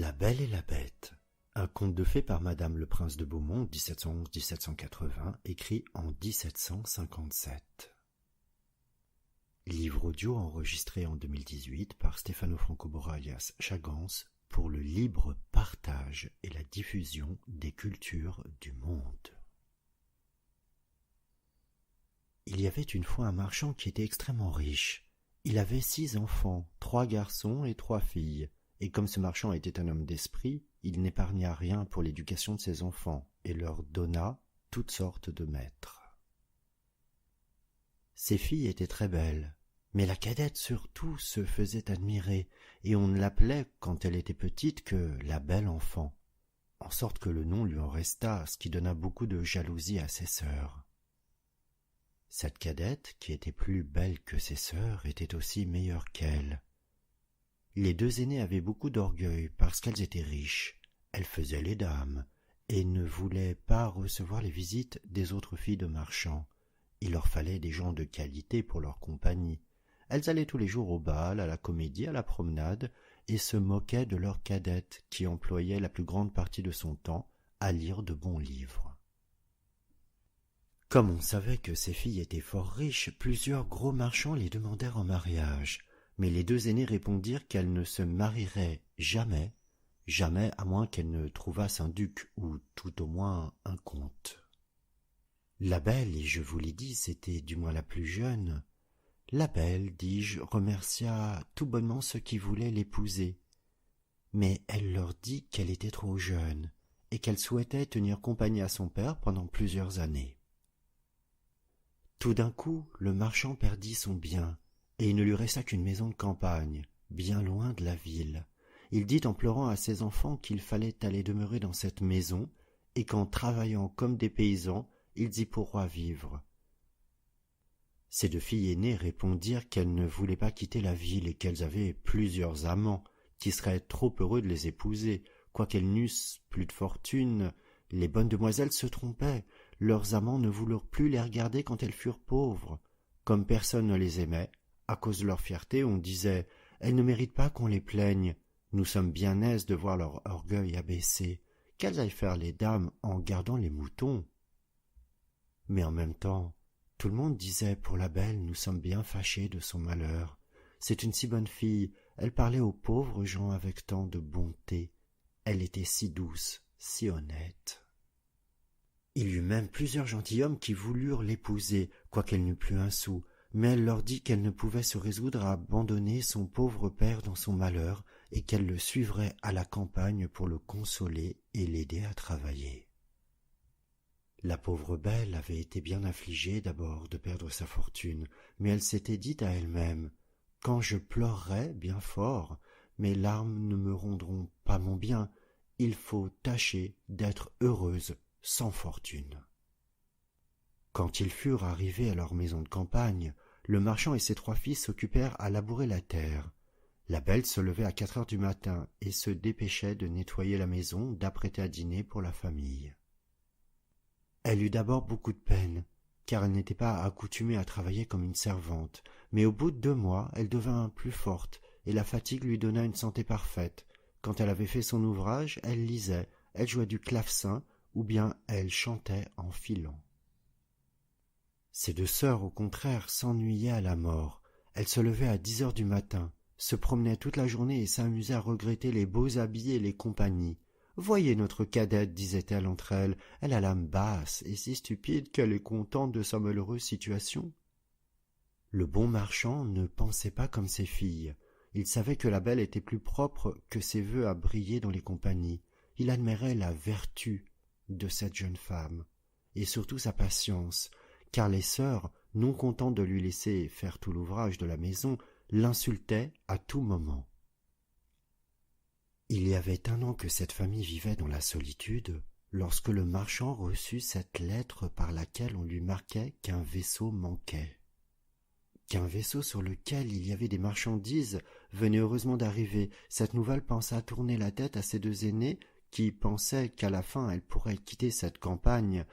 La Belle et la Bête, un conte de fées par Madame le Prince de Beaumont, 1711-1780, écrit en 1757. Livre audio enregistré en 2018 par Stefano Franco Boralias Chagans pour le libre partage et la diffusion des cultures du monde. Il y avait une fois un marchand qui était extrêmement riche. Il avait 6 enfants, 3 garçons et 3 filles. Et comme ce marchand était un homme d'esprit, il n'épargna rien pour l'éducation de ses enfants et leur donna toutes sortes de maîtres. Ses filles étaient très belles, mais la cadette surtout se faisait admirer, et on ne l'appelait, quand elle était petite, que la belle enfant, en sorte que le nom lui en resta, ce qui donna beaucoup de jalousie à ses sœurs. Cette cadette, qui était plus belle que ses sœurs, était aussi meilleure qu'elle. Les 2 aînées avaient beaucoup d'orgueil parce qu'elles étaient riches, elles faisaient les dames, et ne voulaient pas recevoir les visites des autres filles de marchands. Il leur fallait des gens de qualité pour leur compagnie. Elles allaient tous les jours au bal, à la comédie, à la promenade, et se moquaient de leur cadette qui employait la plus grande partie de son temps à lire de bons livres. Comme on savait que ces filles étaient fort riches, plusieurs gros marchands les demandèrent en mariage. Mais les 2 aînées répondirent qu'elles ne se marieraient jamais, jamais à moins qu'elles ne trouvassent un duc, ou tout au moins un comte. La belle, et je vous l'ai dit, c'était du moins la plus jeune. La belle, dis-je, remercia tout bonnement ceux qui voulaient l'épouser. Mais elle leur dit qu'elle était trop jeune, et qu'elle souhaitait tenir compagnie à son père pendant plusieurs années. Tout d'un coup, le marchand perdit son bien, et il ne lui resta qu'une maison de campagne, bien loin de la ville. Il dit en pleurant à ses enfants qu'il fallait aller demeurer dans cette maison, et qu'en travaillant comme des paysans, ils y pourraient vivre. Ses 2 filles aînées répondirent qu'elles ne voulaient pas quitter la ville et qu'elles avaient plusieurs amants, qui seraient trop heureux de les épouser. Quoiqu'elles n'eussent plus de fortune, les bonnes demoiselles se trompaient. Leurs amants ne voulurent plus les regarder quand elles furent pauvres. Comme personne ne les aimait, à cause de leur fierté, on disait « Elles ne méritent pas qu'on les plaigne. Nous sommes bien aises de voir leur orgueil abaissé. Qu'elles aillent faire les dames en gardant les moutons. » Mais en même temps, tout le monde disait pour la belle « Nous sommes bien fâchés de son malheur. C'est une si bonne fille. Elle parlait aux pauvres gens avec tant de bonté. Elle était si douce, si honnête. » Il y eut même plusieurs gentilshommes qui voulurent l'épouser, quoiqu'elle n'eût plus un sou. Mais elle leur dit qu'elle ne pouvait se résoudre à abandonner son pauvre père dans son malheur et qu'elle le suivrait à la campagne pour le consoler et l'aider à travailler. La pauvre belle avait été bien affligée d'abord de perdre sa fortune, mais elle s'était dit à elle-même « Quand je pleurerai bien fort, mes larmes ne me rendront pas mon bien. Il faut tâcher d'être heureuse sans fortune. » Quand ils furent arrivés à leur maison de campagne, le marchand et ses 3 filles s'occupèrent à labourer la terre. La belle se levait à 4 heures du matin et se dépêchait de nettoyer la maison, d'apprêter à dîner pour la famille. Elle eut d'abord beaucoup de peine, car elle n'était pas accoutumée à travailler comme une servante, mais au bout de 2 mois, elle devint plus forte, et la fatigue lui donna une santé parfaite. Quand elle avait fait son ouvrage, elle lisait, elle jouait du clavecin, ou bien elle chantait en filant. Ses 2 sœurs, au contraire, s'ennuyaient à la mort. Elles se levaient à 10 heures du matin, se promenaient toute la journée et s'amusaient à regretter les beaux habits et les compagnies. « Voyez notre cadette, disait-elle entre elles, elle a l'âme basse et si stupide qu'elle est contente de sa malheureuse situation. » Le bon marchand ne pensait pas comme ses filles. Il savait que la belle était plus propre que ses vœux à briller dans les compagnies. Il admirait la vertu de cette jeune femme, et surtout sa patience, car les sœurs, non contentes de lui laisser faire tout l'ouvrage de la maison, l'insultaient à tout moment. Il y avait 1 an que cette famille vivait dans la solitude, lorsque le marchand reçut cette lettre par laquelle on lui marquait qu'un vaisseau manquait. Qu'un vaisseau sur lequel il y avait des marchandises venait heureusement d'arriver. Cette nouvelle pensa tourner la tête à ses 2 aînées, qui pensaient qu'à la fin elles pourraient quitter cette campagne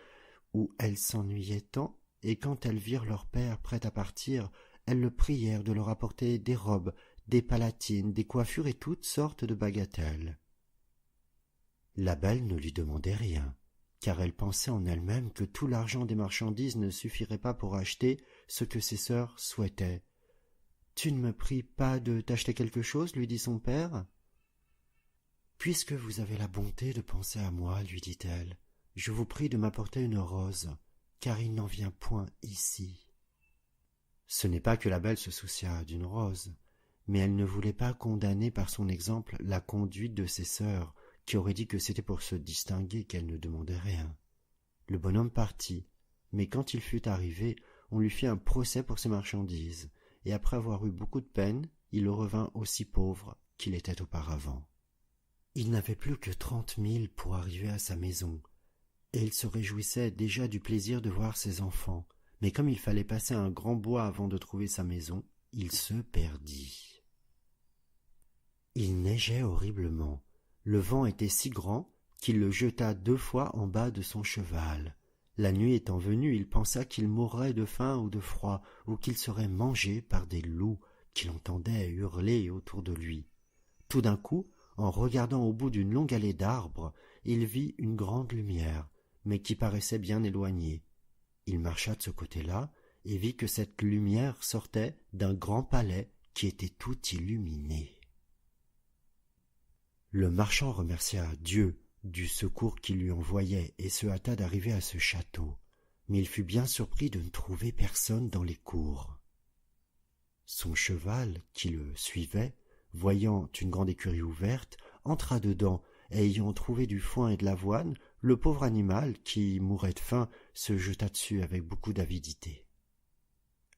où elles s'ennuyaient tant, et quand elles virent leur père prêt à partir, elles le prièrent de leur apporter des robes, des palatines, des coiffures et toutes sortes de bagatelles. La belle ne lui demandait rien, car elle pensait en elle-même que tout l'argent des marchandises ne suffirait pas pour acheter ce que ses sœurs souhaitaient. « Tu ne me pries pas de t'acheter quelque chose ?» lui dit son père. « Puisque vous avez la bonté de penser à moi, lui dit-elle, je vous prie de m'apporter une rose, car il n'en vient point ici. » Ce n'est pas que la belle se souciât d'une rose, mais elle ne voulait pas condamner par son exemple la conduite de ses sœurs, qui auraient dit que c'était pour se distinguer qu'elle ne demandait rien. Le bonhomme partit, mais quand il fut arrivé, on lui fit un procès pour ses marchandises, et après avoir eu beaucoup de peine, il revint aussi pauvre qu'il était auparavant. Il n'avait plus que 30 000 pour arriver à sa maison, et il se réjouissait déjà du plaisir de voir ses enfants, mais comme il fallait passer un grand bois avant de trouver sa maison, il se perdit. Il neigeait horriblement. Le vent était si grand qu'il le jeta 2 fois en bas de son cheval. La nuit étant venue, il pensa qu'il mourrait de faim ou de froid, ou qu'il serait mangé par des loups qu'il entendait hurler autour de lui. Tout d'un coup, en regardant au bout d'une longue allée d'arbres, il vit une grande lumière, mais qui paraissait bien éloignée. Il marcha de ce côté-là et vit que cette lumière sortait d'un grand palais qui était tout illuminé. Le marchand remercia Dieu du secours qu'il lui envoyait et se hâta d'arriver à ce château, mais il fut bien surpris de ne trouver personne dans les cours. Son cheval, qui le suivait, voyant une grande écurie ouverte, entra dedans, et ayant trouvé du foin et de l'avoine, le pauvre animal, qui mourait de faim, se jeta dessus avec beaucoup d'avidité.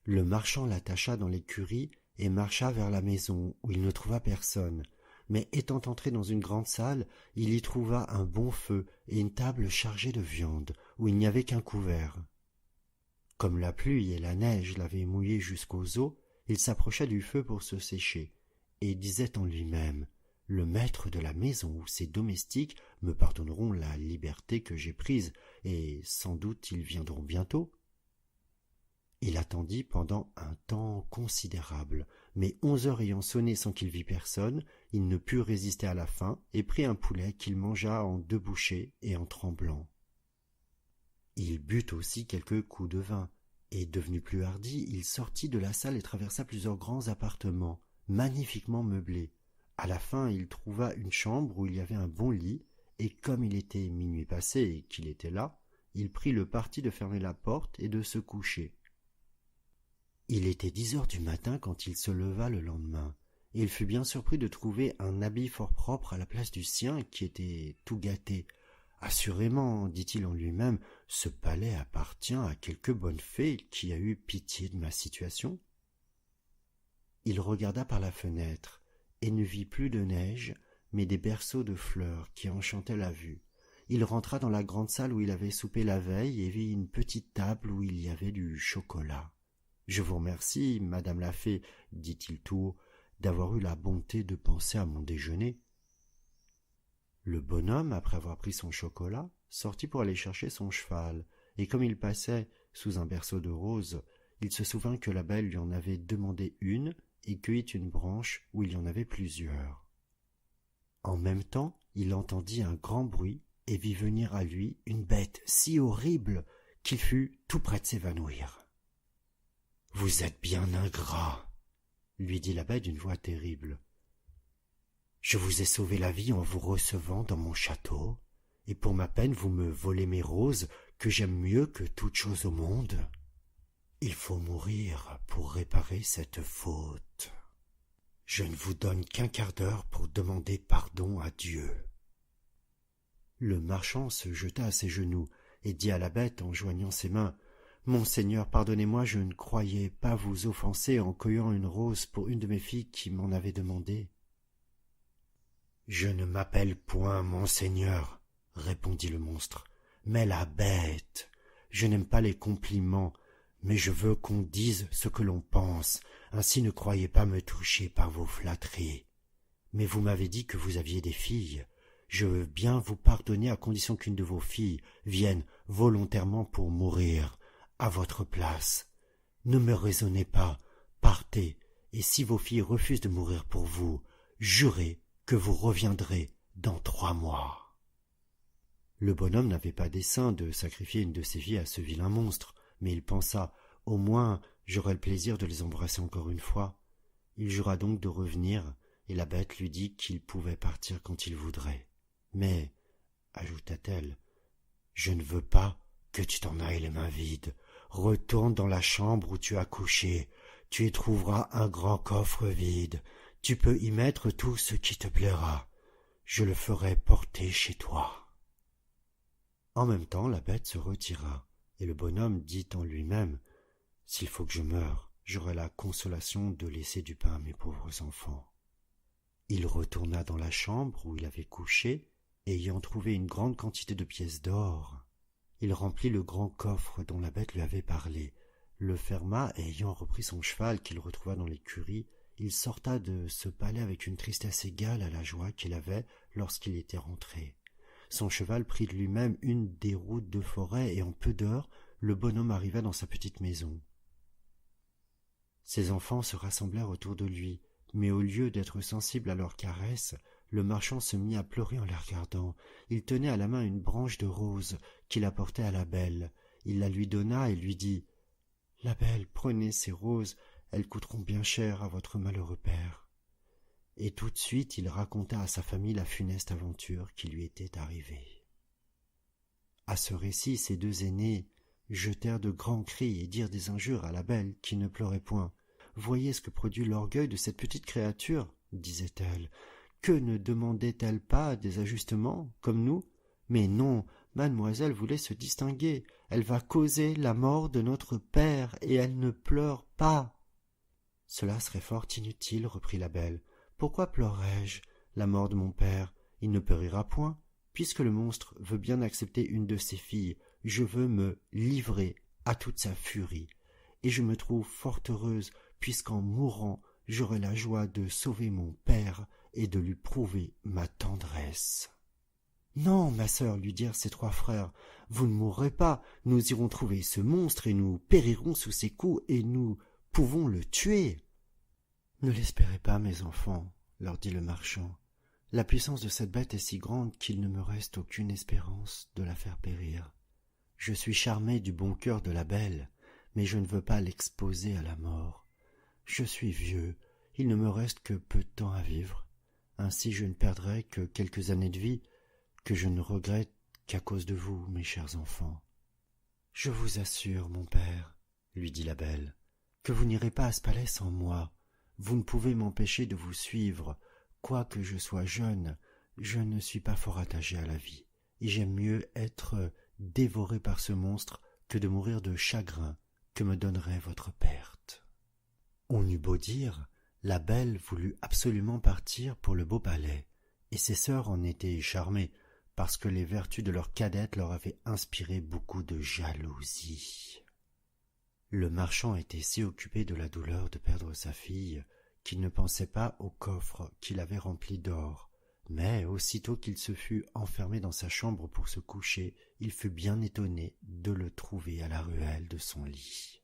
Le marchand l'attacha dans l'écurie et marcha vers la maison, où il ne trouva personne, mais étant entré dans une grande salle, il y trouva un bon feu et une table chargée de viande, où il n'y avait qu'un couvert. Comme la pluie et la neige l'avaient mouillé jusqu'aux os, il s'approcha du feu pour se sécher, et disait en lui-même « Le maître de la maison ou ses domestiques me pardonneront la liberté que j'ai prise, et sans doute ils viendront bientôt. » Il attendit pendant un temps considérable, mais 11 heures ayant sonné sans qu'il vît personne, il ne put résister à la faim et prit un poulet qu'il mangea en 2 bouchées et en tremblant. Il but aussi quelques coups de vin, et devenu plus hardi, il sortit de la salle et traversa plusieurs grands appartements, magnifiquement meublés. À la fin, il trouva une chambre où il y avait un bon lit, et comme il était minuit passé et qu'il était là, il prit le parti de fermer la porte et de se coucher. Il était 10 heures du matin quand il se leva le lendemain, et il fut bien surpris de trouver un habit fort propre à la place du sien qui était tout gâté. « Assurément, dit-il en lui-même, ce palais appartient à quelque bonne fée qui a eu pitié de ma situation. » Il regarda par la fenêtre, et ne vit plus de neige, mais des berceaux de fleurs qui enchantaient la vue. Il rentra dans la grande salle où il avait soupé la veille et vit une petite table où il y avait du chocolat. « Je vous remercie, madame la fée, dit-il tout haut, d'avoir eu la bonté de penser à mon déjeuner. » Le bonhomme, après avoir pris son chocolat, sortit pour aller chercher son cheval, et comme il passait sous un berceau de roses, il se souvint que la belle lui en avait demandé une et cueillit une branche où il y en avait plusieurs. En même temps, il entendit un grand bruit et vit venir à lui une bête si horrible qu'il fut tout près de s'évanouir. « Vous êtes bien ingrat, » lui dit la bête d'une voix terrible. « Je vous ai sauvé la vie en vous recevant dans mon château, et pour ma peine vous me volez mes roses que j'aime mieux que toute chose au monde. Il faut mourir pour réparer cette faute. Je ne vous donne qu'un quart d'heure pour demander pardon à Dieu. » Le marchand se jeta à ses genoux et dit à la bête en joignant ses mains « Monseigneur, pardonnez-moi, je ne croyais pas vous offenser en cueillant une rose pour une de mes filles qui m'en avait demandé. »« Je ne m'appelle point Monseigneur, » répondit le monstre, « mais la bête. Je n'aime pas les compliments, mais je veux qu'on dise ce que l'on pense, ainsi ne croyez pas me toucher par vos flatteries. Mais vous m'avez dit que vous aviez des filles. Je veux bien vous pardonner à condition qu'une de vos filles vienne volontairement pour mourir à votre place. Ne me raisonnez pas, partez, et si vos filles refusent de mourir pour vous, jurez que vous reviendrez dans 3 mois. » Le bonhomme n'avait pas dessein de sacrifier une de ses filles à ce vilain monstre, mais il pensa « Au moins, j'aurai le plaisir de les embrasser encore une fois. » Il jura donc de revenir, et la bête lui dit qu'il pouvait partir quand il voudrait. « Mais, ajouta-t-elle, je ne veux pas que tu t'en ailles les mains vides. Retourne dans la chambre où tu as couché. Tu y trouveras un grand coffre vide. Tu peux y mettre tout ce qui te plaira. Je le ferai porter chez toi. » En même temps, la bête se retira, et le bonhomme dit en lui-même « S'il faut que je meure, j'aurai la consolation de laisser du pain à mes pauvres enfants. » Il retourna dans la chambre où il avait couché, et ayant trouvé une grande quantité de pièces d'or, il remplit le grand coffre dont la bête lui avait parlé, le ferma, et ayant repris son cheval qu'il retrouva dans l'écurie, il sorta de ce palais avec une tristesse égale à la joie qu'il avait lorsqu'il était rentré. Son cheval prit de lui-même une des routes de forêt, et en peu d'heures, le bonhomme arriva dans sa petite maison. Ses enfants se rassemblèrent autour de lui, mais au lieu d'être sensible à leurs caresses, le marchand se mit à pleurer en les regardant. Il tenait à la main une branche de rose qu'il apportait à la belle. Il la lui donna et lui dit « La belle, prenez ces roses, elles coûteront bien cher à votre malheureux père. » Et tout de suite il raconta à sa famille la funeste aventure qui lui était arrivée. À ce récit, ses deux aînés jetèrent de grands cris et dirent des injures à la belle qui ne pleurait point. « Voyez ce que produit l'orgueil de cette petite créature, disait-elle. Que ne demandait-elle pas des ajustements, comme nous? Mais non, mademoiselle voulait se distinguer. Elle va causer la mort de notre père, et elle ne pleure pas. » « Cela serait fort inutile, reprit la belle. Pourquoi pleurerais-je? La mort de mon père, il ne périra point. Puisque le monstre veut bien accepter une de ses filles, je veux me livrer à toute sa furie. Et je me trouve fort heureuse, puisqu'en mourant, j'aurai la joie de sauver mon père et de lui prouver ma tendresse. « Non, ma sœur, lui dirent ses trois frères, vous ne mourrez pas, nous irons trouver ce monstre et nous périrons sous ses coups et nous pouvons le tuer. »« Ne l'espérez pas, mes enfants, leur dit le marchand. La puissance de cette bête est si grande qu'il ne me reste aucune espérance de la faire périr. Je suis charmé du bon cœur de la belle, mais je ne veux pas l'exposer à la mort. Je suis vieux, il ne me reste que peu de temps à vivre. Ainsi je ne perdrai que quelques années de vie, que je ne regrette qu'à cause de vous, mes chers enfants. Je vous assure, mon père, lui dit la belle, que vous n'irez pas à ce palais sans moi. Vous ne pouvez m'empêcher de vous suivre. Quoique je sois jeune, je ne suis pas fort attaché à la vie, et j'aime mieux être dévoré par ce monstre que de mourir de chagrin que me donnerait votre perte. » On eut beau dire, la belle voulut absolument partir pour le beau palais, et ses sœurs en étaient charmées, parce que les vertus de leur cadette leur avaient inspiré beaucoup de jalousie. Le marchand était si occupé de la douleur de perdre sa fille qu'il ne pensait pas au coffre qu'il avait rempli d'or, mais aussitôt qu'il se fut enfermé dans sa chambre pour se coucher, il fut bien étonné de le trouver à la ruelle de son lit.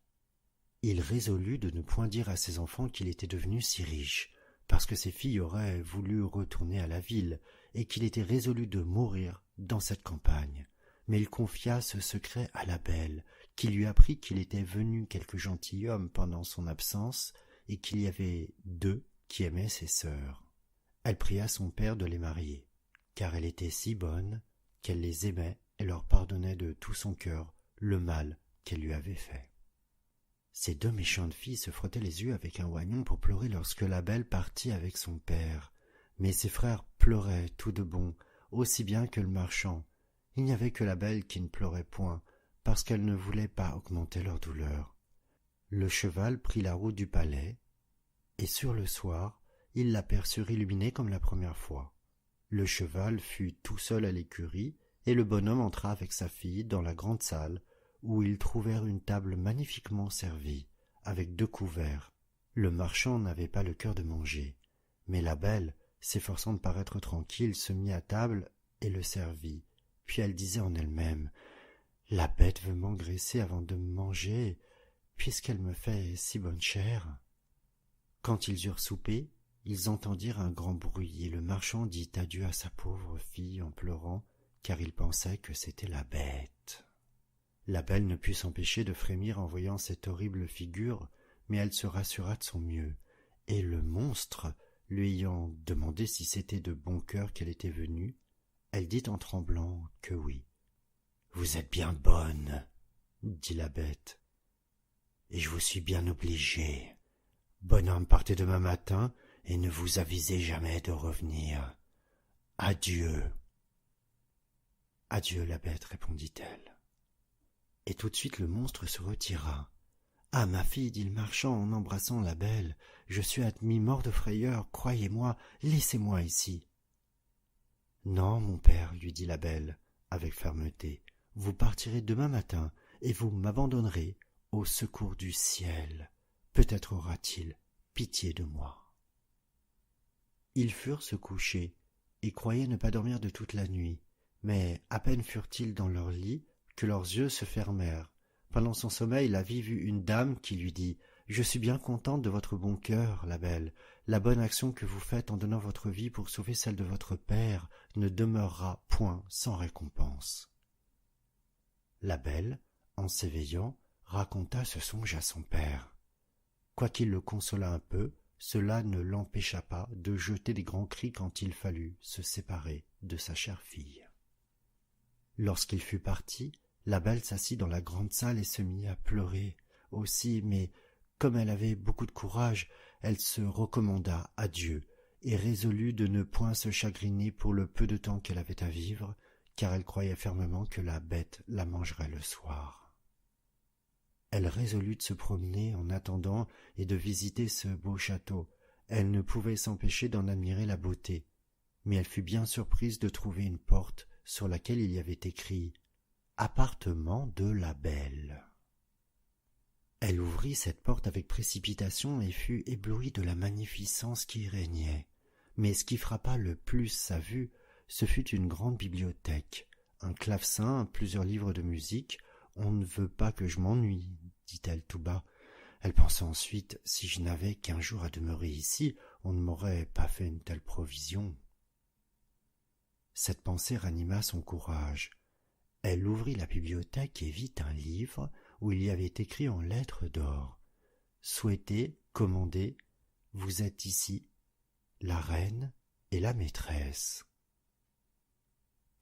Il résolut de ne point dire à ses enfants qu'il était devenu si riche, parce que ses filles auraient voulu retourner à la ville, et qu'il était résolu de mourir dans cette campagne. Mais il confia ce secret à la belle, qui lui apprit qu'il était venu quelque gentilhomme pendant son absence, et qu'il y avait deux qui aimaient ses sœurs. Elle pria son père de les marier, car elle était si bonne qu'elle les aimait et leur pardonnait de tout son cœur le mal qu'elle lui avait fait. Ces deux méchantes filles se frottaient les yeux avec un oignon pour pleurer lorsque la belle partit avec son père. Mais ses frères pleuraient tout de bon, aussi bien que le marchand. Il n'y avait que la belle qui ne pleurait point, parce qu'elle ne voulait pas augmenter leur douleur. Le cheval prit la route du palais, et sur le soir, il l'aperçut illuminé comme la première fois. Le cheval fut tout seul à l'écurie, et le bonhomme entra avec sa fille dans la grande salle, où ils trouvèrent une table magnifiquement servie, avec 2 couverts. Le marchand n'avait pas le cœur de manger, mais la belle, s'efforçant de paraître tranquille, se mit à table et le servit. Puis elle disait en elle-même « La bête veut m'engraisser avant de me manger, puisqu'elle me fait si bonne chère. » Quand ils eurent soupé, ils entendirent un grand bruit, et le marchand dit adieu à sa pauvre fille en pleurant, car il pensait que c'était la bête. La belle ne put s'empêcher de frémir en voyant cette horrible figure, mais elle se rassura de son mieux, et le monstre, lui ayant demandé si c'était de bon cœur qu'elle était venue, elle dit en tremblant que oui. « Vous êtes bien bonne, » dit la bête, « et je vous suis bien obligé. Bonhomme, partez demain matin et ne vous avisez jamais de revenir. Adieu. »« Adieu, la bête, répondit-elle. Et tout de suite le monstre se retira. « Ah, ma fille, dit le marchand en embrassant la belle, je suis à demi-mort de frayeur, croyez-moi, laissez-moi ici. »« Non, mon père, lui dit la belle, avec fermeté, vous partirez demain matin et vous m'abandonnerez au secours du ciel. Peut-être aura-t-il pitié de moi. » Ils furent se coucher et croyaient ne pas dormir de toute la nuit, mais à peine furent-ils dans leur lit que leurs yeux se fermèrent. Pendant son sommeil, la vie vit une dame qui lui dit « Je suis bien contente de votre bon cœur, la belle. La bonne action que vous faites en donnant votre vie pour sauver celle de votre père ne demeurera point sans récompense. » La belle, en s'éveillant, raconta ce songe à son père. Quoiqu'il le consolât un peu, cela ne l'empêcha pas de jeter des grands cris quand il fallut se séparer de sa chère fille. Lorsqu'il fut parti, la belle s'assit dans la grande salle et se mit à pleurer aussi, mais comme elle avait beaucoup de courage, elle se recommanda à Dieu et résolut de ne point se chagriner pour le peu de temps qu'elle avait à vivre, car elle croyait fermement que la bête la mangerait le soir. Elle résolut de se promener en attendant et de visiter ce beau château. Elle ne pouvait s'empêcher d'en admirer la beauté, mais elle fut bien surprise de trouver une porte sur laquelle il y avait écrit « Appartement de la belle ». Elle ouvrit cette porte avec précipitation et fut éblouie de la magnificence qui y régnait. Mais ce qui frappa le plus sa vue, ce fut une grande bibliothèque, un clavecin, plusieurs livres de musique. « On ne veut pas que je m'ennuie, » dit-elle tout bas. Elle pensa ensuite, si je n'avais qu'un jour à demeurer ici, on ne m'aurait pas fait une telle provision. Cette pensée ranima son courage. Elle ouvrit la bibliothèque et vit un livre où il y avait écrit en lettres d'or « Souhaitez, commandez, vous êtes ici, la reine et la maîtresse. »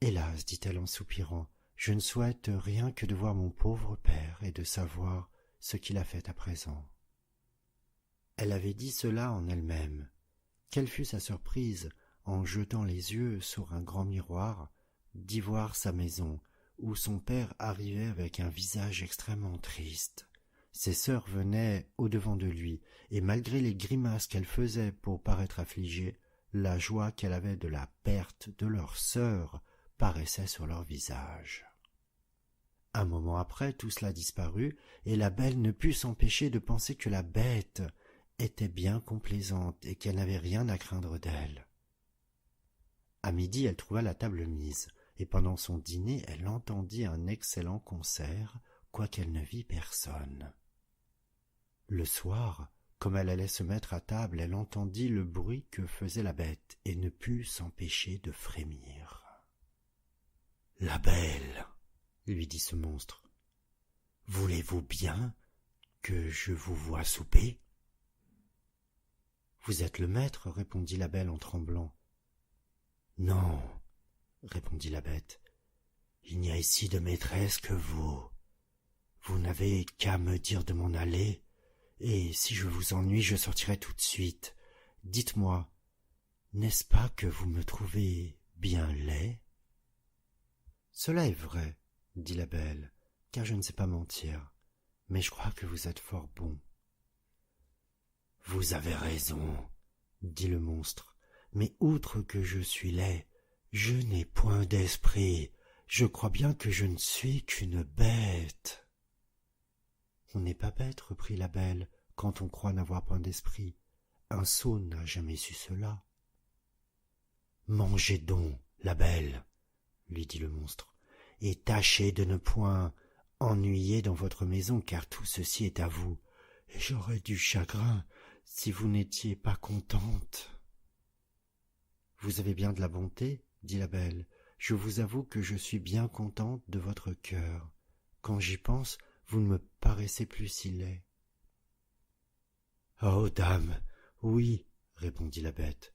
« Hélas, dit-elle en soupirant, je ne souhaite rien que de voir mon pauvre père et de savoir ce qu'il a fait à présent. » Elle avait dit cela en elle-même. Quelle fut sa surprise, en jetant les yeux sur un grand miroir, d'y voir sa maison, où son père arrivait avec un visage extrêmement triste. Ses sœurs venaient au-devant de lui, et malgré les grimaces qu'elles faisaient pour paraître affligées, la joie qu'elle avait de la perte de leur sœur paraissait sur leur visage. Un moment après, tout cela disparut, et la belle ne put s'empêcher de penser que la bête était bien complaisante et qu'elle n'avait rien à craindre d'elle. À midi, elle trouva la table mise, et pendant son dîner, elle entendit un excellent concert, quoiqu'elle ne vit personne. Le soir, comme elle allait se mettre à table, elle entendit le bruit que faisait la bête, et ne put s'empêcher de frémir. « La belle, » lui dit ce monstre, « voulez-vous bien que je vous voie souper ?» « Vous êtes le maître, » répondit la belle en tremblant. « Non, » répondit la bête, « il n'y a ici de maîtresse que vous. Vous n'avez qu'à me dire de m'en aller, et si je vous ennuie, je sortirai tout de suite. Dites-moi, n'est-ce pas que vous me trouvez bien laid ?»« Cela est vrai, » dit la belle, « car je ne sais pas mentir, mais je crois que vous êtes fort bon. »« Vous avez raison, » dit le monstre, « mais outre que je suis laid, je n'ai point d'esprit. Je crois bien que je ne suis qu'une bête. »« On n'est pas bête, » reprit la belle, « quand on croit n'avoir point d'esprit. Un sot n'a jamais su cela. »« Mangez donc, la belle, » lui dit le monstre, « et tâchez de ne point ennuyer dans votre maison, car tout ceci est à vous, et j'aurais du chagrin si vous n'étiez pas contente. »« Vous avez bien de la bonté, dit la belle, je vous avoue que je suis bien contente de votre cœur. Quand j'y pense, vous ne me paraissez plus si laid. »« Oh, dame, oui, répondit la bête.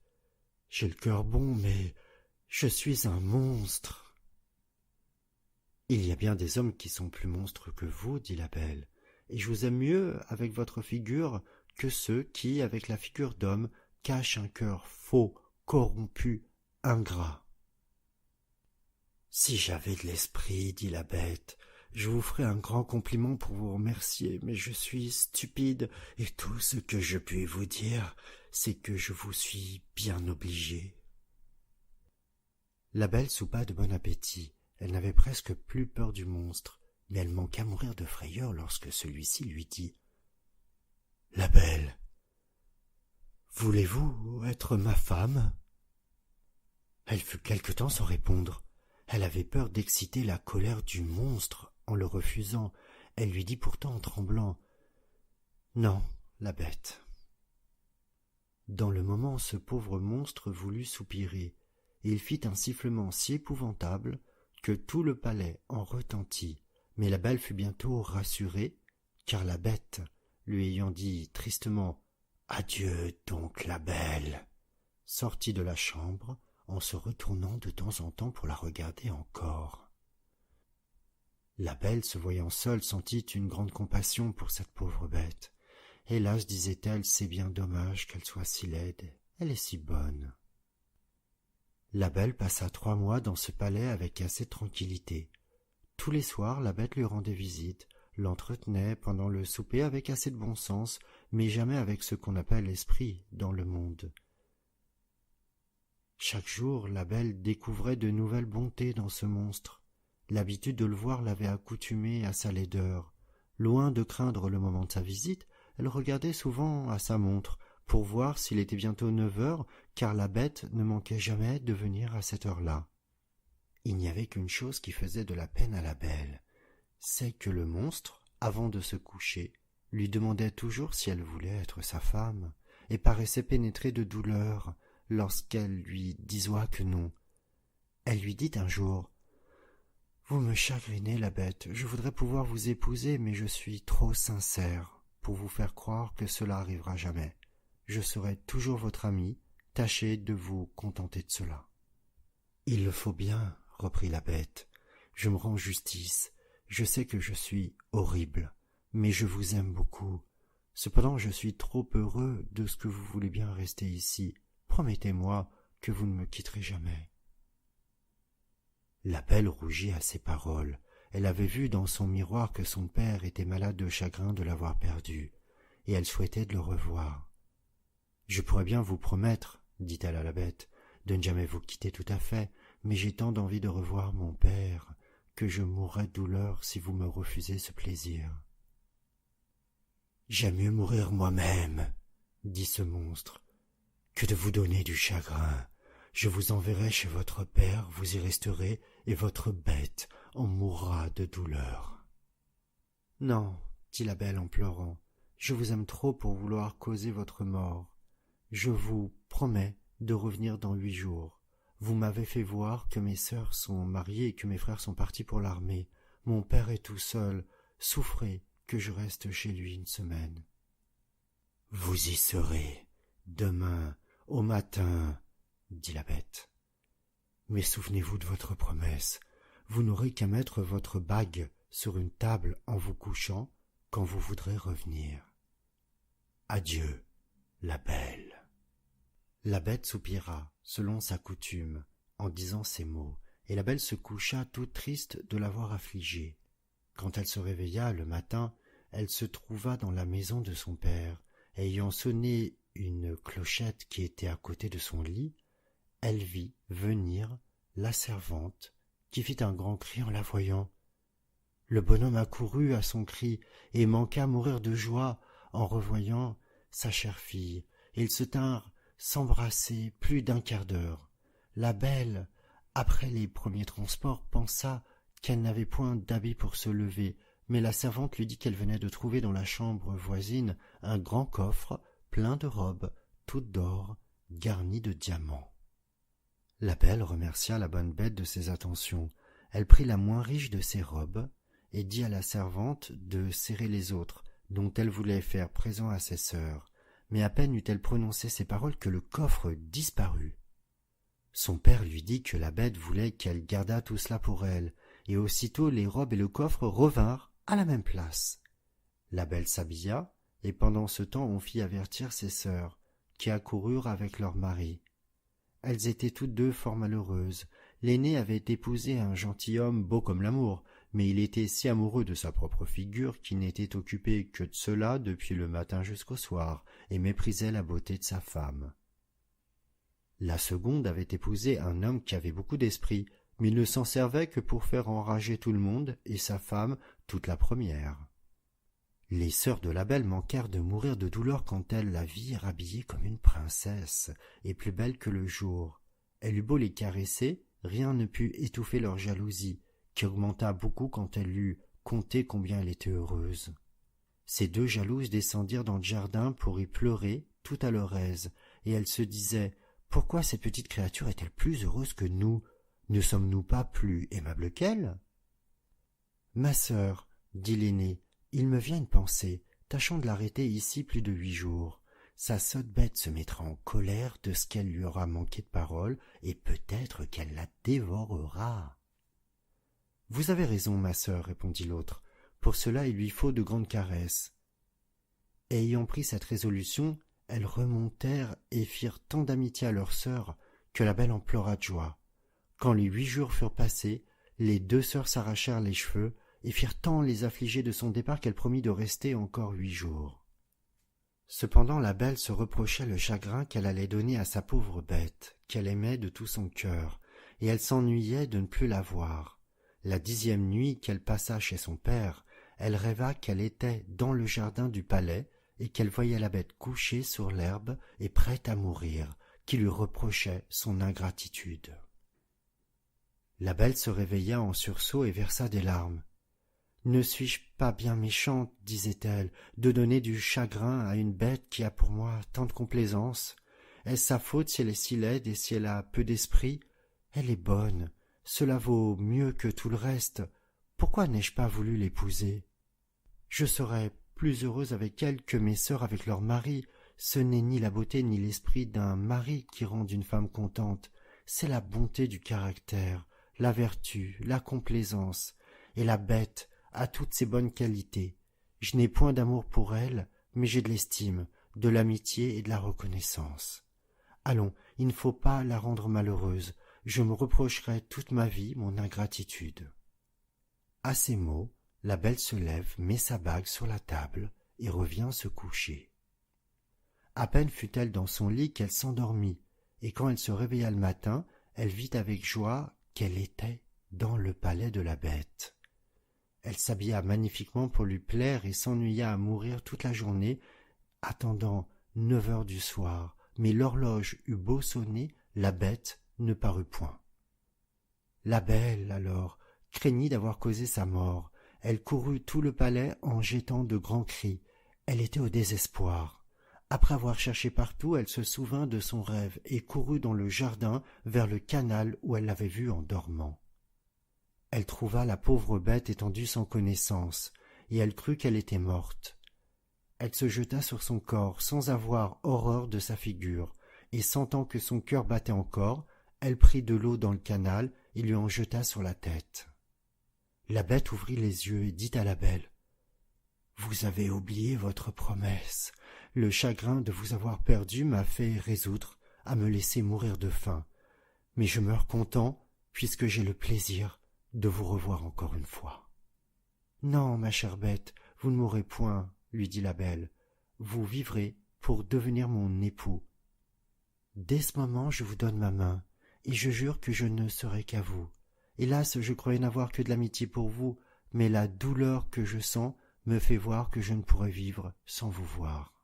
J'ai le cœur bon, mais je suis un monstre. »« Il y a bien des hommes qui sont plus monstres que vous, dit la belle, et je vous aime mieux avec votre figure que ceux qui, avec la figure d'homme, cachent un cœur faux, corrompu, ingrat. »« Si j'avais de l'esprit, dit la bête, je vous ferais un grand compliment pour vous remercier, mais je suis stupide, et tout ce que je puis vous dire, c'est que je vous suis bien obligée. » La belle soupa de bon appétit. Elle n'avait presque plus peur du monstre, mais elle manqua mourir de frayeur lorsque celui-ci lui dit « La belle, voulez-vous être ma femme ?» Elle fut quelque temps sans répondre. Elle avait peur d'exciter la colère du monstre en le refusant. Elle lui dit pourtant en tremblant « Non, la bête. » Dans le moment, ce pauvre monstre voulut soupirer, et il fit un sifflement si épouvantable que tout le palais en retentit. Mais la belle fut bientôt rassurée, car la bête, lui ayant dit tristement « Adieu donc, la belle !» sortit de la chambre en se retournant de temps en temps pour la regarder encore. La belle, se voyant seule, sentit une grande compassion pour cette pauvre bête. « Hélas, disait-elle, c'est bien dommage qu'elle soit si laide, elle est si bonne. » La belle passa 3 mois dans ce palais avec assez de tranquillité. Tous les soirs, la bête lui rendait visite, l'entretenait pendant le souper avec assez de bon sens, mais jamais avec ce qu'on appelle l'esprit dans le monde. Chaque jour, la belle découvrait de nouvelles bontés dans ce monstre. L'habitude de le voir l'avait accoutumée à sa laideur. Loin de craindre le moment de sa visite, elle regardait souvent à sa montre pour voir s'il était bientôt 9 heures, car la bête ne manquait jamais de venir à cette heure-là. Il n'y avait qu'une chose qui faisait de la peine à la belle, c'est que le monstre, avant de se coucher, lui demandait toujours si elle voulait être sa femme, et paraissait pénétré de douleur lorsqu'elle lui disait que non. Elle lui dit un jour « Vous me chagrinez, la bête, je voudrais pouvoir vous épouser, mais je suis trop sincère pour vous faire croire que cela arrivera jamais. Je serai toujours votre amie, tâchez de vous contenter de cela. »« Il le faut bien, reprit la bête, je me rends justice, je sais que je suis horrible, mais je vous aime beaucoup. Cependant je suis trop heureux de ce que vous voulez bien rester ici. Promettez-moi que vous ne me quitterez jamais. » La belle rougit à ces paroles. Elle avait vu dans son miroir que son père était malade de chagrin de l'avoir perdu, et elle souhaitait de le revoir. « Je pourrais bien vous promettre, dit-elle à la bête, de ne jamais vous quitter tout à fait, mais j'ai tant d'envie de revoir mon père que je mourrais de douleur si vous me refusez ce plaisir. »« J'aime mieux mourir moi-même, dit ce monstre, que de vous donner du chagrin. Je vous enverrai chez votre père, vous y resterez, et votre bête en mourra de douleur. »« Non, dit la belle en pleurant, je vous aime trop pour vouloir causer votre mort. Je vous promets de revenir dans 8 jours. Vous m'avez fait voir que mes sœurs sont mariées et que mes frères sont partis pour l'armée. Mon père est tout seul. Souffrez que je reste chez lui 1 semaine. »« Vous y serez, demain, au matin, dit la bête. Mais souvenez-vous de votre promesse. Vous n'aurez qu'à mettre votre bague sur une table en vous couchant quand vous voudrez revenir. Adieu, la belle. » La bête soupira, selon sa coutume, en disant ces mots, et la belle se coucha toute triste de l'avoir affligée. Quand elle se réveilla le matin, elle se trouva dans la maison de son père, et ayant sonné une clochette qui était à côté de son lit, elle vit venir la servante, qui fit un grand cri en la voyant. Le bonhomme accourut à son cri et manqua mourir de joie en revoyant sa chère fille, et ils se tinrent s'embrasser plus d'1 quart d'heure. La belle, après les premiers transports, pensa qu'elle n'avait point d'habit pour se lever, mais la servante lui dit qu'elle venait de trouver dans la chambre voisine un grand coffre plein de robes, toutes d'or, garnies de diamants. La belle remercia la bonne bête de ses attentions. Elle prit la moins riche de ses robes et dit à la servante de serrer les autres, dont elle voulait faire présent à ses sœurs. Mais à peine eut-elle prononcé ces paroles que le coffre disparut. Son père lui dit que la bête voulait qu'elle gardât tout cela pour elle, et aussitôt les robes et le coffre revinrent à la même place. La belle s'habilla, et pendant ce temps on fit avertir ses sœurs, qui accoururent avec leurs maris. Elles étaient toutes deux fort malheureuses. L'aînée avait épousé un gentilhomme beau comme l'amour, mais il était si amoureux de sa propre figure qu'il n'était occupé que de cela depuis le matin jusqu'au soir, et méprisait la beauté de sa femme. La seconde avait épousé un homme qui avait beaucoup d'esprit, mais il ne s'en servait que pour faire enrager tout le monde, et sa femme toute la première. Les sœurs de la belle manquèrent de mourir de douleur quand elles la virent habillée comme une princesse, et plus belle que le jour. Elle eut beau les caresser, rien ne put étouffer leur jalousie, qui augmenta beaucoup quand elle eut compté combien elle était heureuse. Ces deux jalouses descendirent dans le jardin pour y pleurer tout à leur aise, et elles se disaient « Pourquoi ces petites créatures est-elle plus heureuse que nous? Ne sommes-nous pas plus aimables qu'elles ?» « Ma sœur, dit l'aînée, il me vient une pensée, tâchons de l'arrêter ici plus de 8 jours. Sa sotte bête se mettra en colère de ce qu'elle lui aura manqué de parole, et peut-être qu'elle la dévorera. »« Vous avez raison, ma sœur, répondit l'autre, pour cela il lui faut de grandes caresses. » Ayant pris cette résolution, elles remontèrent et firent tant d'amitié à leur sœur que la belle en pleura de joie. Quand les 8 jours furent passés, les 2 sœurs s'arrachèrent les cheveux et firent tant les affliger de son départ qu'elle promit de rester encore 8 jours. Cependant la belle se reprochait le chagrin qu'elle allait donner à sa pauvre bête, qu'elle aimait de tout son cœur, et elle s'ennuyait de ne plus la voir. La 10e nuit qu'elle passa chez son père, elle rêva qu'elle était dans le jardin du palais et qu'elle voyait la bête couchée sur l'herbe et prête à mourir, qui lui reprochait son ingratitude. La belle se réveilla en sursaut et versa des larmes. « Ne suis-je pas bien méchante, disait-elle, de donner du chagrin à une bête qui a pour moi tant de complaisance? Est-ce sa faute si elle est si laide et si elle a peu d'esprit? Elle est bonne, cela vaut mieux que tout le reste. Pourquoi n'ai-je pas voulu l'épouser? Je serais plus heureuse avec elle que mes sœurs avec leurs maris. Ce n'est ni la beauté ni l'esprit d'un mari qui rendent une femme contente, c'est la bonté du caractère, la vertu, la complaisance, et la bête a toutes ces bonnes qualités. Je n'ai point d'amour pour elle, mais j'ai de l'estime, de l'amitié et de la reconnaissance. Allons, il ne faut pas la rendre malheureuse, je me reprocherai toute ma vie mon ingratitude. » À ces mots, la belle se lève, met sa bague sur la table et revient se coucher. À peine fut-elle dans son lit qu'elle s'endormit, et quand elle se réveilla le matin, elle vit avec joie qu'elle était dans le palais de la bête. Elle s'habilla magnifiquement pour lui plaire et s'ennuya à mourir toute la journée, attendant 9 heures du soir, mais l'horloge eut beau sonner, la bête ne parut point. La belle, alors, craignit d'avoir causé sa mort. Elle courut tout le palais en jetant de grands cris. Elle était au désespoir. Après avoir cherché partout, elle se souvint de son rêve et courut dans le jardin vers le canal où elle l'avait vu en dormant. Elle trouva la pauvre bête étendue sans connaissance, et elle crut qu'elle était morte. Elle se jeta sur son corps sans avoir horreur de sa figure, et sentant que son cœur battait encore, elle prit de l'eau dans le canal et lui en jeta sur la tête. La bête ouvrit les yeux et dit à la belle « Vous avez oublié votre promesse. Le chagrin de vous avoir perdu m'a fait résoudre à me laisser mourir de faim. Mais je meurs content puisque j'ai le plaisir de vous revoir encore une fois. »« Non, ma chère bête, vous ne mourrez point, lui dit la belle. Vous vivrez pour devenir mon époux. Dès ce moment, je vous donne ma main, et je jure que je ne serai qu'à vous. Hélas, je croyais n'avoir que de l'amitié pour vous, mais la douleur que je sens me fait voir que je ne pourrai vivre sans vous voir. »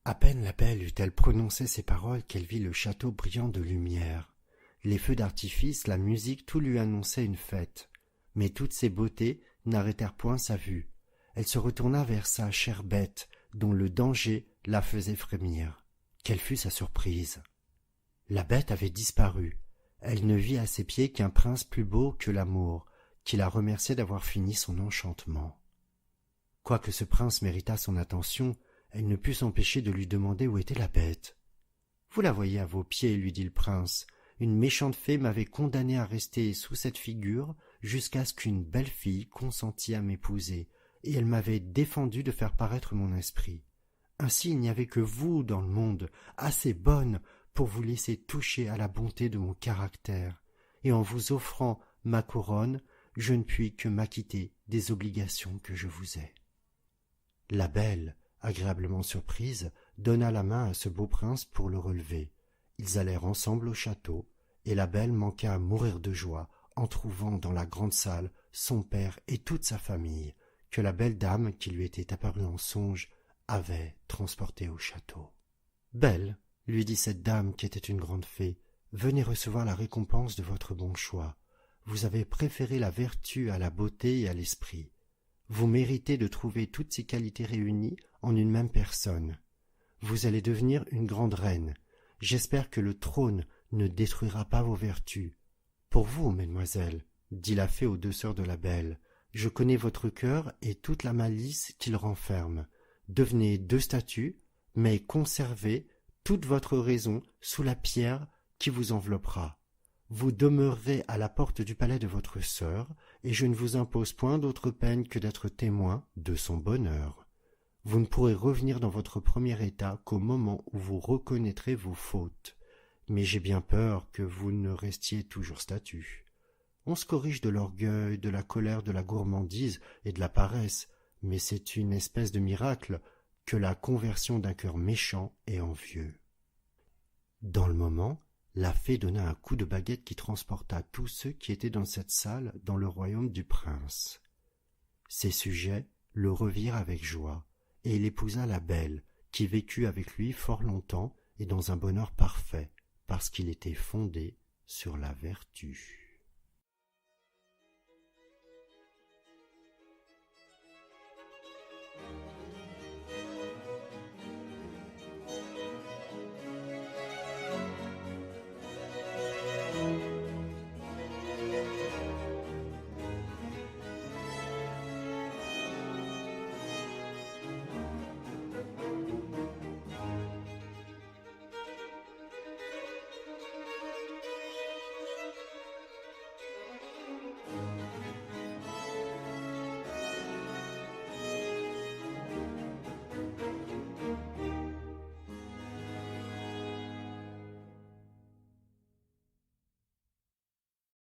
À peine la belle eut-elle prononcé ces paroles qu'elle vit le château brillant de lumière. Les feux d'artifice, la musique, tout lui annonçait une fête. Mais toutes ces beautés n'arrêtèrent point sa vue. Elle se retourna vers sa chère bête, dont le danger la faisait frémir. Quelle fut sa surprise! La bête avait disparu. elle ne vit à ses pieds qu'un prince plus beau que l'amour, qui la remerciait d'avoir fini son enchantement. Quoique ce prince méritât son attention, elle ne put s'empêcher de lui demander où était la bête. « Vous la voyez à vos pieds, lui dit le prince. Une méchante fée m'avait condamné à rester sous cette figure jusqu'à ce qu'une belle fille consentît à m'épouser, et elle m'avait défendu de faire paraître mon esprit. Ainsi il n'y avait que vous dans le monde, assez bonne pour vous laisser toucher à la bonté de mon caractère, et en vous offrant ma couronne, je ne puis que m'acquitter des obligations que je vous ai. » La belle, agréablement surprise, donna la main à ce beau prince pour le relever. Ils allèrent ensemble au château, et la belle manqua à mourir de joie en trouvant dans la grande salle son père et toute sa famille, que la belle dame qui lui était apparue en songe avait transportée au château. « Belle, lui dit cette dame qui était une grande fée, venez recevoir la récompense de votre bon choix. Vous avez préféré la vertu à la beauté et à l'esprit. Vous méritez de trouver toutes ces qualités réunies en une même personne. Vous allez devenir une grande reine. J'espère que le trône ne détruira pas vos vertus. Pour vous, mesdemoiselles, dit la fée aux deux sœurs de la belle, je connais votre cœur et toute la malice qu'il renferme. Devenez deux statues, mais conservez toute votre raison sous la pierre qui vous enveloppera. Vous demeurerez à la porte du palais de votre sœur, et je ne vous impose point d'autre peine que d'être témoin de son bonheur. Vous ne pourrez revenir dans votre premier état qu'au moment où vous reconnaîtrez vos fautes. Mais j'ai bien peur que vous ne restiez toujours statue. On se corrige de l'orgueil, de la colère, de la gourmandise et de la paresse, mais c'est une espèce de miracle que la conversion d'un cœur méchant et envieux. » Dans le moment, la fée donna un coup de baguette qui transporta tous ceux qui étaient dans cette salle dans le royaume du prince. Ses sujets le revirent avec joie, et il épousa la belle, qui vécut avec lui fort longtemps et dans un bonheur parfait, parce qu'il était fondé sur la vertu.